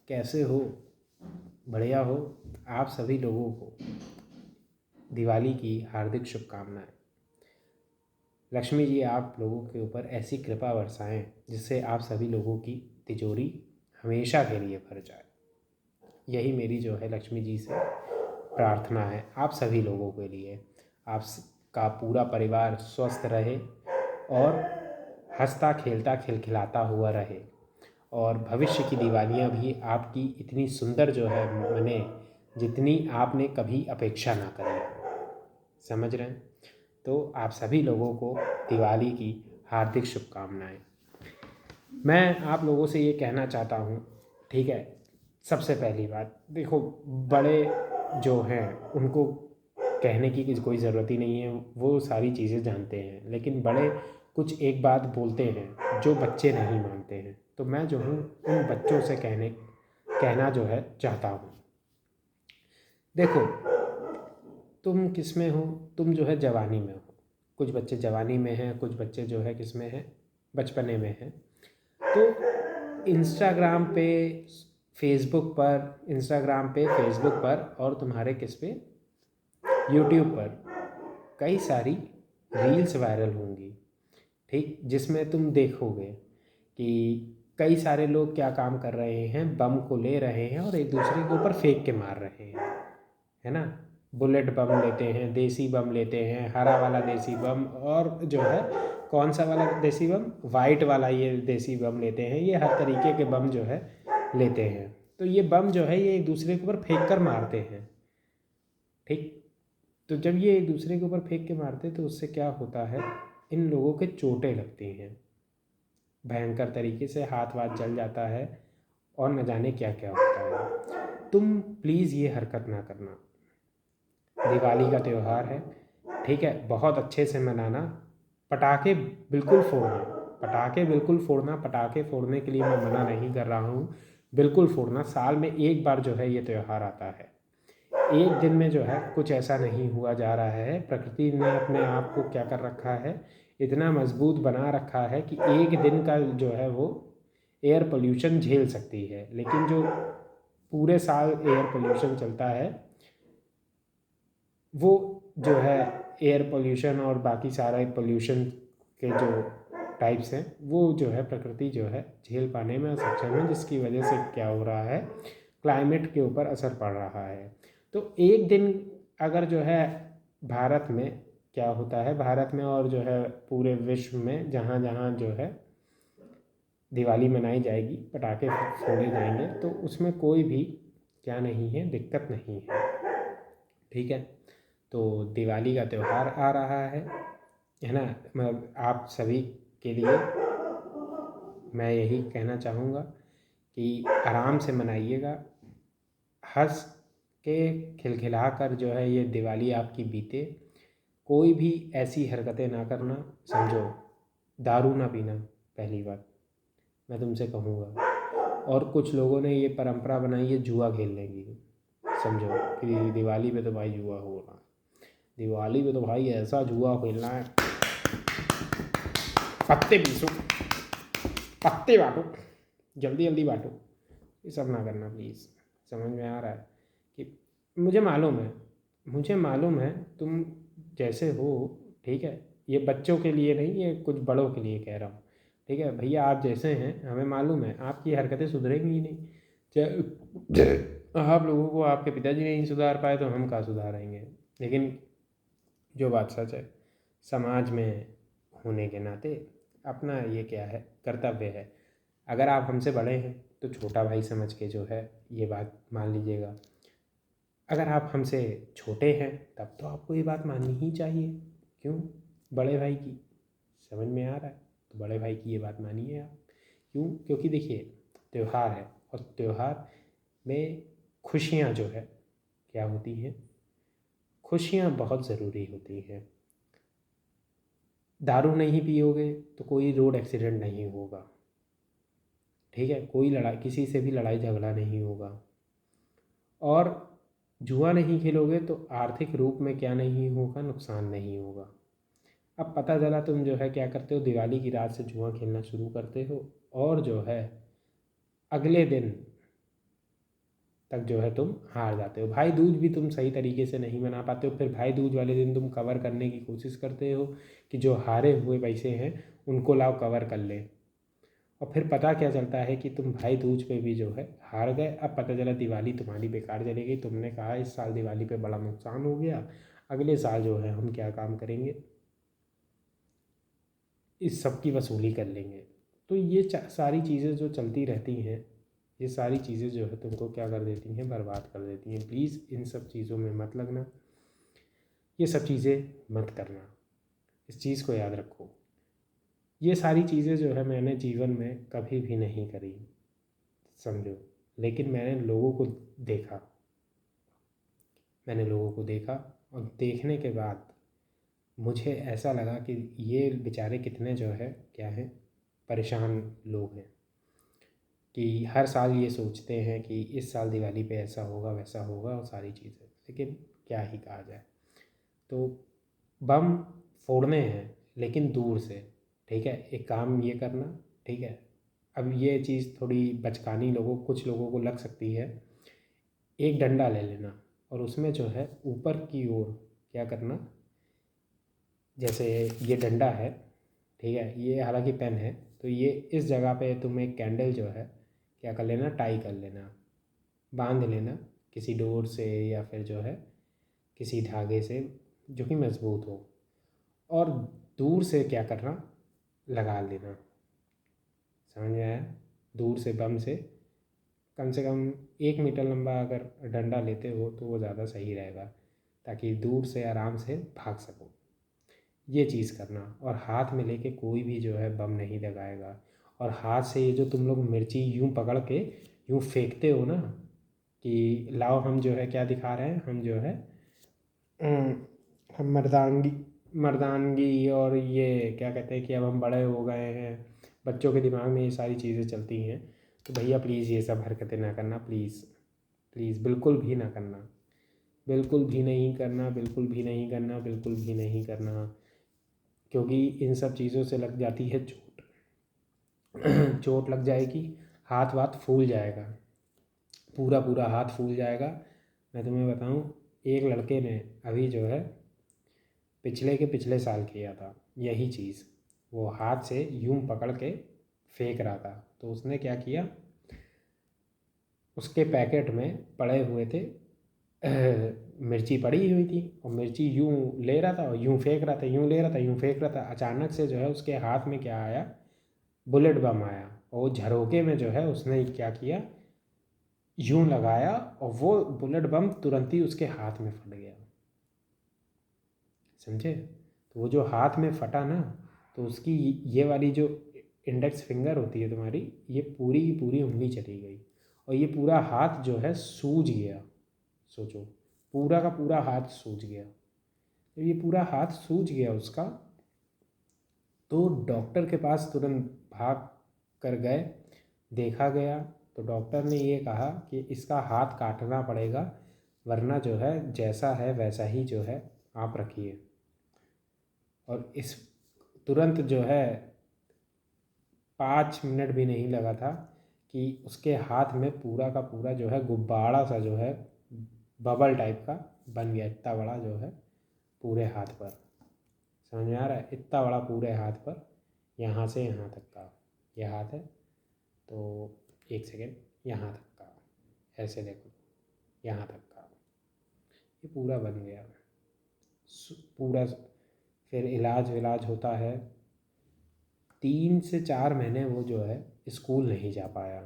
कैसे हो? बढ़िया हो? आप सभी लोगों को दिवाली की हार्दिक शुभकामनाएं। लक्ष्मी जी आप लोगों के ऊपर ऐसी कृपा बरसाएं जिससे आप सभी लोगों की तिजोरी हमेशा के लिए भर जाए। यही मेरी जो है लक्ष्मी जी से प्रार्थना है आप सभी लोगों के लिए। का पूरा परिवार स्वस्थ रहे और हंसता खेलता खिलखिलाता हुआ रहे, और भविष्य की दिवालियाँ भी आपकी इतनी सुंदर जो है मने जितनी आपने कभी अपेक्षा ना करी हो। समझ रहे हैं? तो आप सभी लोगों को दिवाली की हार्दिक शुभकामनाएं। मैं आप लोगों से ये कहना चाहता हूँ, ठीक है, सबसे पहली बात देखो, बड़े जो हैं उनको कहने की कोई ज़रूरत ही नहीं है, वो सारी चीज़ें जानते हैं। लेकिन बड़े कुछ एक बात बोलते हैं जो बच्चे नहीं मानते हैं, तो मैं जो हूँ उन बच्चों से कहना जो है चाहता हूँ। देखो, तुम किस में हो? तुम जो है जवानी में हो। कुछ बच्चे जवानी में हैं, कुछ बच्चे जो है किस में हैं, बचपने में हैं। तो इंस्टाग्राम पे फेसबुक पर और तुम्हारे किस पे, यूट्यूब पर कई सारी रील्स वायरल होंगी, ठीक, जिसमें तुम देखोगे कि कई सारे लोग क्या काम कर रहे हैं, बम को ले रहे हैं और एक दूसरे के ऊपर फेंक के मार रहे हैं, है ना। बुलेट बम लेते हैं, देसी बम लेते हैं, हरा वाला देसी बम, और जो है कौन सा वाला देसी बम, वाइट वाला ये देसी बम लेते हैं। ये हर तरीके के बम जो है लेते हैं। तो ये बम जो है ये एक दूसरे के ऊपर फेंक कर मारते हैं, ठीक। तो जब ये एक दूसरे के ऊपर फेंक के मारते हैं तो उससे क्या होता है, इन लोगों के चोटें लगती हैं, भयंकर तरीके से हाथ वाथ जल जाता है और न जाने क्या क्या होता है। तुम प्लीज़ ये हरकत ना करना। दिवाली का त्यौहार है, ठीक है, बहुत अच्छे से मनाना। पटाखे बिल्कुल फोड़ना, पटाखे फोड़ने के लिए मैं मना नहीं कर रहा हूँ, बिल्कुल फोड़ना। साल में एक बार जो है ये त्यौहार आता है, एक दिन में जो है कुछ ऐसा नहीं हुआ जा रहा है। प्रकृति ने अपने आप को क्या कर रखा है, इतना मजबूत बना रखा है कि एक दिन का जो है वो एयर पोल्यूशन झेल सकती है। लेकिन जो पूरे साल एयर पोल्यूशन चलता है, वो जो है एयर पोल्यूशन और बाकी सारे पोल्यूशन के जो टाइप्स हैं, वो जो है प्रकृति जो है झेल पाने में असक्षम है, जिसकी वजह से क्या हो रहा है, क्लाइमेट के ऊपर असर पड़ रहा है। तो एक दिन अगर जो है भारत में क्या होता है, भारत में और जो है पूरे विश्व में जहाँ जहाँ जो है दिवाली मनाई जाएगी, पटाखे फोड़े जाएंगे, तो उसमें कोई भी क्या नहीं है, दिक्कत नहीं है, ठीक है। तो दिवाली का त्यौहार आ रहा है ना। मतलब आप सभी के लिए मैं यही कहना चाहूँगा कि आराम से मनाइएगा, हंस के खिलखिला कर जो है ये दिवाली आपकी बीते। कोई भी ऐसी हरकतें ना करना, समझो, दारू ना पीना, पहली बात मैं तुमसे कहूँगा। और कुछ लोगों ने ये परंपरा बनाई है जुआ खेलने की, समझो कि दिवाली पे तो भाई जुआ हो रहा है, दिवाली पे तो भाई ऐसा जुआ खेलना है, पत्ते पीसो, पत्ते बांटो, जल्दी जल्दी बांटो, ये सब ना करना प्लीज़। समझ में आ रहा है कि मुझे मालूम है तुम जैसे हो, ठीक है। ये बच्चों के लिए नहीं, ये कुछ बड़ों के लिए कह रहा हूँ, ठीक है भैया। आप जैसे हैं हमें मालूम है, आपकी हरकतें सुधरेंगी ही नहीं। चाहे आप लोगों को आपके पिताजी नहीं सुधार पाए तो हम कहाँ सुधारेंगे। लेकिन जो बात सच है, समाज में होने के नाते अपना ये क्या है, कर्तव्य है। अगर आप हमसे बड़े हैं तो छोटा भाई समझ के जो है ये बात मान लीजिएगा। अगर आप हमसे छोटे हैं तब तो आपको ये बात माननी ही चाहिए। क्यों? बड़े भाई की, समझ में आ रहा है, तो बड़े भाई की ये बात मानिए आप। क्यों? क्योंकि देखिए, त्यौहार है और त्यौहार में खुशियाँ जो है क्या होती हैं, खुशियाँ बहुत ज़रूरी होती हैं। दारू नहीं पियोगे तो कोई रोड एक्सीडेंट नहीं होगा, ठीक है, कोई लड़ाई, किसी से भी लड़ाई झगड़ा नहीं होगा। और जुआ नहीं खेलोगे तो आर्थिक रूप में क्या नहीं होगा, नुकसान नहीं होगा। अब पता चला तुम जो है क्या करते हो, दिवाली की रात से जुआ खेलना शुरू करते हो और जो है अगले दिन तक जो है तुम हार जाते हो। भाई दूज भी तुम सही तरीके से नहीं मना पाते हो, फिर भाई दूज वाले दिन तुम कवर करने की कोशिश करते हो कि जो हारे हुए पैसे हैं उनको लाओ कवर कर ले, और फिर पता क्या चलता है कि तुम भाई दूज पे भी जो है हार गए। अब पता चला दिवाली तुम्हारी बेकार चली गई, तुमने कहा इस साल दिवाली पे बड़ा नुकसान हो गया, अगले साल जो है हम क्या काम करेंगे, इस सब की वसूली कर लेंगे। तो ये सारी चीज़ें जो चलती रहती हैं, ये सारी चीज़ें जो है तुमको क्या कर देती हैं, बर्बाद कर देती हैं। प्लीज़ इन सब चीज़ों में मत लगना, ये सब चीज़ें मत करना, इस चीज़ को याद रखो। ये सारी चीज़ें जो है मैंने जीवन में कभी भी नहीं करी, समझो, लेकिन मैंने लोगों को देखा, मैंने लोगों को देखा, और देखने के बाद मुझे ऐसा लगा कि ये बेचारे कितने जो है क्या है, परेशान लोग हैं, कि हर साल ये सोचते हैं कि इस साल दिवाली पे ऐसा होगा वैसा होगा और सारी चीज़ें, लेकिन क्या ही कहा जाए। तो बम फोड़ने हैं लेकिन दूर से, ठीक है, एक काम ये करना, ठीक है। अब ये चीज़ थोड़ी बचकानी कुछ लोगों को लग सकती है। एक डंडा ले लेना और उसमें जो है ऊपर की ओर क्या करना, जैसे ये डंडा है, ठीक है, ये हालांकि पेन है, तो ये इस जगह पे तुम एक कैंडल जो है क्या कर लेना, टाई कर लेना, बांध लेना किसी डोर से या फिर जो है किसी धागे से जो कि मजबूत हो, और दूर से क्या करना, लगा लेना। समझ में आया? दूर से बम से कम 1 मीटर लंबा अगर डंडा लेते हो तो वो ज़्यादा सही रहेगा, ताकि दूर से आराम से भाग सको। ये चीज़ करना, और हाथ में लेके कोई भी जो है बम नहीं लगाएगा। और हाथ से ये जो तुम लोग मिर्ची यूँ पकड़ के यूँ फेंकते हो ना, कि लाओ हम जो है क्या दिखा रहे हैं, हम जो है हम मर्दानगी मर्दानगी और ये क्या कहते हैं कि अब हम बड़े हो गए हैं, बच्चों के दिमाग में ये सारी चीज़ें चलती हैं। तो भैया प्लीज़ ये सब हरकतें ना करना, प्लीज़ प्लीज़, बिल्कुल भी ना करना, बिल्कुल भी नहीं करना, बिल्कुल भी नहीं करना, बिल्कुल भी नहीं करना, क्योंकि इन सब चीज़ों से लग जाती है चोट। चोट लग जाएगी, हाथ वाथ फूल जाएगा, पूरा पूरा हाथ फूल जाएगा। मैं तुम्हें बताऊं, एक लड़के ने अभी जो है पिछले साल किया था यही चीज़। वो हाथ से यूं पकड़ के फेंक रहा था, तो उसने क्या किया, उसके पैकेट में पड़े हुए थे मिर्ची पड़ी हुई थी, और मिर्ची यूं ले रहा था और यूं फेंक रहा था, यूं ले रहा था यूं फेंक रहा था। अचानक से जो है उसके हाथ में क्या आया, बुलेट बम आया, और वो झरोके में जो है उसने क्या किया, यूं लगाया, और वो बुलेट बम तुरंत ही उसके हाथ में फट गया। समझे? तो वो जो हाथ में फटा ना, तो उसकी ये वाली जो इंडेक्स फिंगर होती है तुम्हारी, ये पूरी की पूरी उंगली चली गई, और ये पूरा हाथ जो है सूज गया। सोचो, पूरा का पूरा हाथ सूज गया। तो ये पूरा हाथ सूज गया उसका, तो डॉक्टर के पास तुरंत भाग कर गए, देखा गया, तो डॉक्टर ने ये कहा कि इसका हाथ काटना पड़ेगा, वरना जो है जैसा है वैसा ही जो है आप रखिए। और इस तुरंत जो है 5 मिनट भी नहीं लगा था कि उसके हाथ में पूरा का पूरा जो है गुब्बारा सा जो है बबल टाइप का बन गया, इतना बड़ा जो है पूरे हाथ पर। समझ में आ रहा है? इतना बड़ा पूरे हाथ पर, यहाँ से यहाँ तक का ये हाथ है। तो एक सेकेंड, यहाँ तक का, ऐसे देखो, यहाँ तक का ये पूरा बन गया पूरा। फिर इलाज विलाज होता है, 3 से 4 महीने वो जो है स्कूल नहीं जा पाया।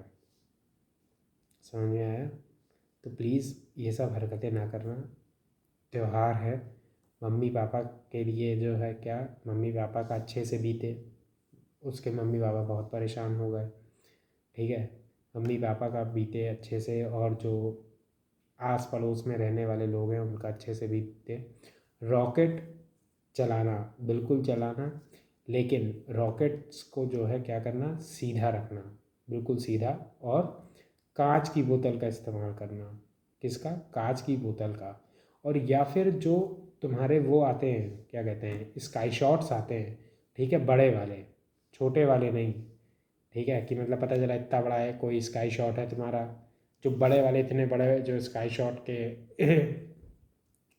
समझ में आया? तो प्लीज़ ये सब हरकतें ना करना। त्यौहार है, मम्मी पापा के लिए जो है क्या, मम्मी पापा का अच्छे से बीते, उसके मम्मी पापा बहुत परेशान हो गए, ठीक है, मम्मी पापा का बीते अच्छे से, और जो आस पड़ोस में रहने वाले लोग हैं उनका अच्छे से बीते। रॉकेट चलाना बिल्कुल चलाना, लेकिन रॉकेट्स को जो है क्या करना, सीधा रखना, बिल्कुल सीधा, और कांच की बोतल का इस्तेमाल करना। किसका? कांच की बोतल का। और या फिर जो तुम्हारे वो आते हैं, क्या कहते हैं, स्काई शॉट्स आते हैं, ठीक है, बड़े वाले, छोटे वाले नहीं, ठीक है, कि मतलब पता चला इतना बड़ा है, कोई स्काई शॉट है तुम्हारा, जो बड़े वाले इतने बड़े जो स्काई शॉट के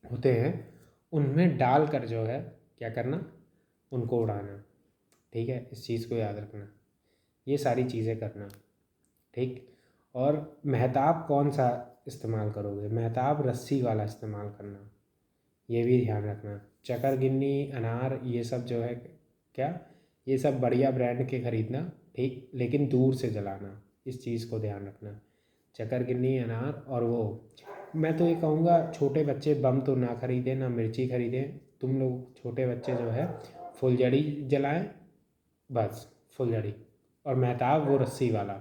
होते हैं उनमें डाल कर जो है क्या करना, उनको उड़ाना। ठीक है, इस चीज़ को याद रखना, ये सारी चीज़ें करना। ठीक। और मेहताब कौन सा इस्तेमाल करोगे, मेहताब रस्सी वाला इस्तेमाल करना, ये भी ध्यान रखना। चकर गिन्नी अनार ये सब जो है क्या, ये सब बढ़िया ब्रांड के ख़रीदना। ठीक, लेकिन दूर से जलाना, इस चीज़ को ध्यान रखना। चकर गिन्नी अनार और वो, मैं तो ये कहूँगा छोटे बच्चे बम तो ना ख़रीदें, ना मिर्ची ख़रीदें। तुम लोग छोटे बच्चे जो है फुलझड़ी जलाएं, बस फुलझड़ी। और मेहताब वो रस्सी वाला,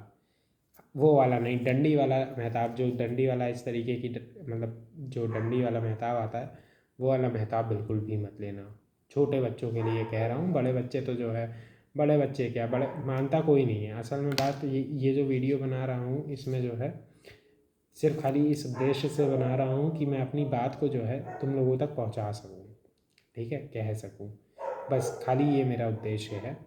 वो वाला नहीं, डंडी वाला मेहताब, जो डंडी वाला इस तरीके की मतलब जो डंडी वाला मेहताब आता है वो वाला मेहताब बिल्कुल भी मत लेना। छोटे बच्चों के लिए कह रहा हूँ, बड़े बच्चे तो जो है, बड़े बच्चे क्या, बड़े मानता कोई नहीं है। असल में बात ये जो वीडियो बना रहा हूँ इसमें जो है सिर्फ खाली इस उद्देश्य से बना रहा हूँ कि मैं अपनी बात को जो है तुम लोगों तक पहुँचा सकूँ। ठीक है, कह सकूँ, बस खाली ये मेरा उद्देश्य है।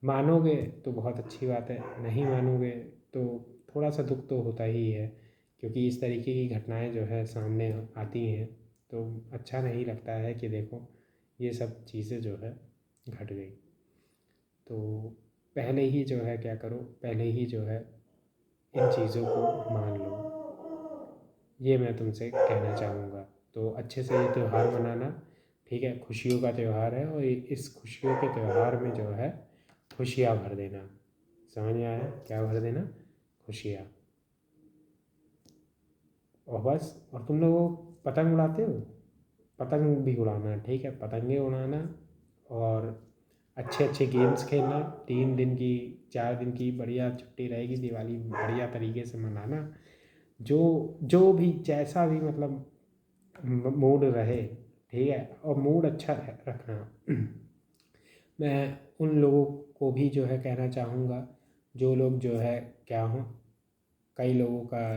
मानोगे तो बहुत अच्छी बात है, नहीं मानोगे तो थोड़ा सा दुख तो होता ही है, क्योंकि इस तरीके की घटनाएं जो है सामने आती हैं तो अच्छा नहीं लगता है कि देखो ये सब चीज़ें जो है घट गई। तो पहले ही जो है क्या करो, पहले ही जो है इन चीज़ों को मान लो, ये मैं तुमसे कहना चाहूँगा। तो अच्छे से ये त्यौहार मनाना। ठीक है, खुशियों का त्यौहार है और इस खुशियों के त्यौहार में जो है खुशियाँ भर देना। समझ में आया, क्या भर देना, खुशियाँ। और बस, और तुम लोग पतंग उड़ाते हो, पतंग भी उड़ाना। ठीक है, पतंगे उड़ाना और अच्छे अच्छे गेम्स खेलना। 3 दिन की 4 दिन की बढ़िया छुट्टी रहेगी, दिवाली बढ़िया तरीके से मनाना। जो जो भी जैसा भी मतलब मूड रहे, ठीक है, और मूड अच्छा रखना। मैं उन लोगों को भी जो है कहना चाहूँगा जो लोग जो है क्या हो, कई लोगों का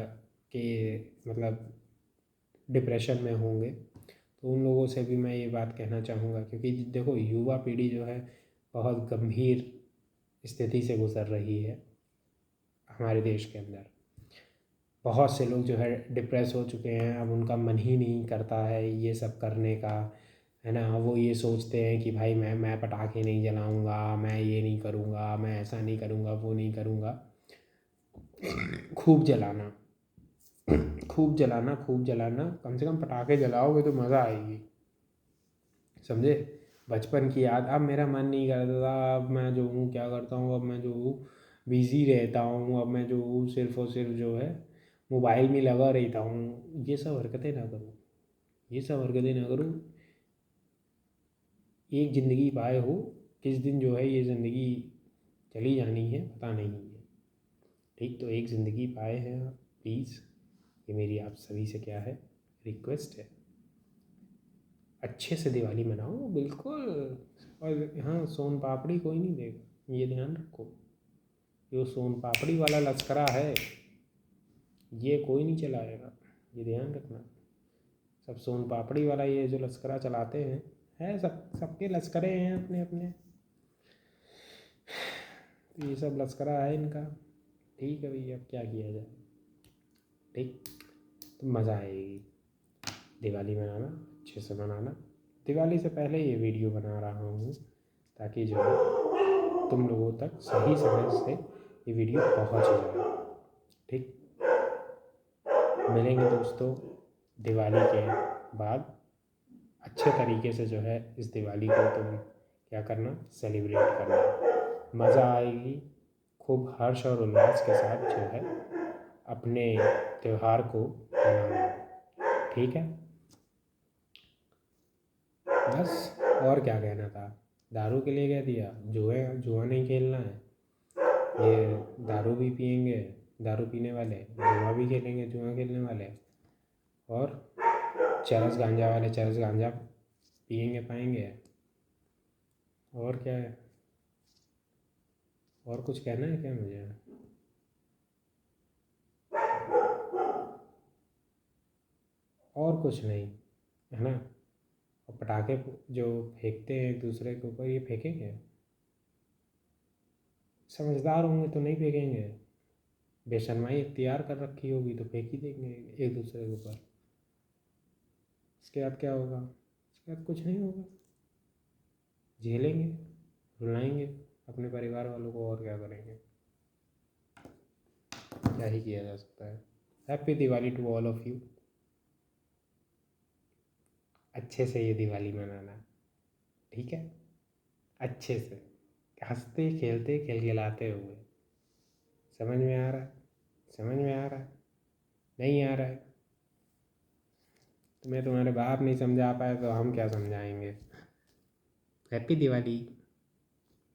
के मतलब डिप्रेशन में होंगे, तो उन लोगों से भी मैं ये बात कहना चाहूँगा, क्योंकि देखो युवा पीढ़ी जो है बहुत गंभीर स्थिति से गुज़र रही है हमारे देश के अंदर। बहुत से लोग जो है डिप्रेस हो चुके हैं, अब उनका मन ही नहीं करता है ये सब करने का, है ना। वो ये सोचते हैं कि भाई मैं पटाखे नहीं जलाऊंगा, मैं ये नहीं करूँगा, मैं ऐसा नहीं करूँगा, वो नहीं करूँगा। खूब जलाना, खूब जलाना, खूब जलाना, कम से कम पटाखे जलाओगे तो मज़ा आएगी, समझे। बचपन की याद, अब मेरा मन नहीं करता, अब मैं जो हूँ क्या करता हूँ, अब मैं जो हूँ बिज़ी रहता हूँ, अब मैं जो हूँ सिर्फ़ और सिर्फ जो है मोबाइल में लगा रहता हूँ। ये सब हरकतें ना करो, ये सब हरकतें ना करो। एक ज़िंदगी पाए हो, किस दिन जो है ये ज़िंदगी चली जानी है पता नहीं है। ठीक, तो एक ज़िंदगी पाए हैं आप, प्लीज़ ये मेरी आप सभी से क्या है, रिक्वेस्ट है, अच्छे से दिवाली मनाओ बिल्कुल। और हाँ, सोन पापड़ी कोई नहीं देगा, ये ध्यान रखो। जो सोन पापड़ी वाला लश्करा है ये कोई नहीं चलाएगा, ये ध्यान रखना। सब सोन पापड़ी वाला ये जो लश्करा चलाते हैं, है सब, सबके लश्करे हैं अपने अपने, तो ये सब लश्करा है इनका। ठीक है भैया, अब क्या किया जाए। ठीक, तो मज़ा आएगी दिवाली मनाना, अच्छे से मनाना। दिवाली से पहले ये वीडियो बना रहा हूँ ताकि जो है तुम लोगों तक सही समय से ये वीडियो पहुँच जाए। ठीक, मिलेंगे दोस्तों दिवाली के बाद। अच्छे तरीके से जो है इस दिवाली को तुम क्या करना, सेलिब्रेट करना, मज़ा आएगी। खूब हर्ष और उल्लास के साथ जो है अपने त्यौहार को मनाना। ठीक है, बस, और क्या कहना था। दारू के लिए कह दिया, जुए जुआ नहीं खेलना है, ये दारू भी पियेंगे, दारू पीने वाले, जुआ भी खेलेंगे, जुआ खेलने वाले, और चरस गांजा वाले चरस गांजा पियेंगे पाएंगे। और क्या है, और कुछ कहना है क्या मुझे। और कुछ नहीं, है ना। और पटाखे जो फेंकते हैं एक दूसरे के ऊपर, ये फेंकेंगे, समझदार होंगे तो नहीं फेंकेंगे, बेशर्माई तैयार कर रखी होगी तो फेंक ही देंगे एक दूसरे के ऊपर। इसके बाद क्या होगा? इसके बाद कुछ नहीं होगा, झेलेंगे, रुलाएंगे अपने परिवार वालों को, और क्या करेंगे, क्या ही किया जा सकता है। Happy Diwali to all of you. अच्छे से ये दिवाली मनाना, ठीक है, अच्छे से, हंसते खेलते खिलखिलाते हुए। समझ में आ रहा है? समझ में आ रहा है? नहीं आ रहा है? तुम्हें तुम्हारे बाप नहीं समझा पाए तो हम क्या समझाएंगे। हैप्पी दिवाली।